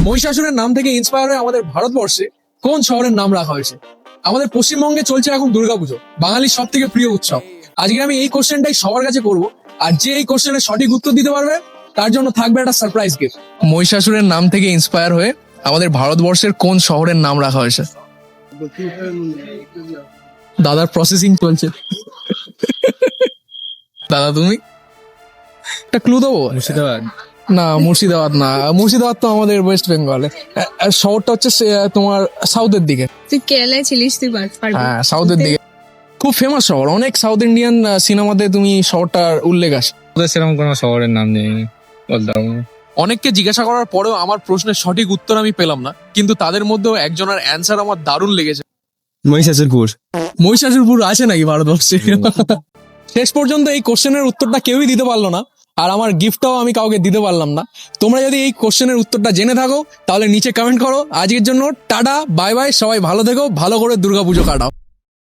মহিষাসুরের নাম থেকে ইন্সপায়ার হয়ে আমাদের ভারতবর্ষে কোন শহরের নাম রাখা হয়েছে? আমাদের পশ্চিমবঙ্গে চলছে এখন দুর্গাপুজো, বাঙালির সব থেকে প্রিয় উৎসব। আজকে আমি এই কোশ্চেনটাই সবার কাছে করব, আর যে এই কোশ্চেনের সঠিক উত্তর দিতে পারবে তার জন্য থাকবে একটা সারপ্রাইজ গিফট। মহিষাসুরের নাম থেকে ইন্সপায়ার হয়ে আমাদের ভারতবর্ষের কোন শহরের নাম রাখা হয়েছে? দাদার প্রসেসিং চলছে। দাদা তুমি একটা ক্লু দেবো? মুর্শিদাবাদ। না, মুর্শিদাবাদ না। মুর্শিদাবাদ তো আমাদের ওয়েস্ট বেঙ্গলে। শহরটা হচ্ছে তোমার সাউথের দিকে। তুই কেরালায় ছিলিস, তুই পারবি। হ্যাঁ, সাউথের দিকে। খুব ফেমাস শহর, অনেক সাউথ ইন্ডিয়ান সিনেমাতে তুমি শহরটার উল্লেখ আসে। ওদের সেরকম কোনো শহরের নাম নেই, বলতে পারবো না। অনেককে জিজ্ঞাসা করার পরেও আমার প্রশ্নের সঠিক উত্তর আমি পেলাম না, কিন্তু তাদের মধ্যেও একজনের অ্যান্সার আমার দারুণ লেগেছে। মহিষাসুরপুর। মহিষাসুরপুর আছে নাকি ভারতবর্ষে? শেষ পর্যন্ত এই কোশ্চেনের উত্তরটা কেউই দিতে পারলো না, আর আমার গিফটটাও আমি কাউকে দিতে পারলাম না। তোমরা যদি এই কোশ্চেনের উত্তরটা জেনে থাকো তাহলে নিচে কমেন্ট করো। আজকের জন্য টাটা, বাই বাই, সবাই ভালো থেকো, ভালো করে দুর্গাপুজো কাটাও।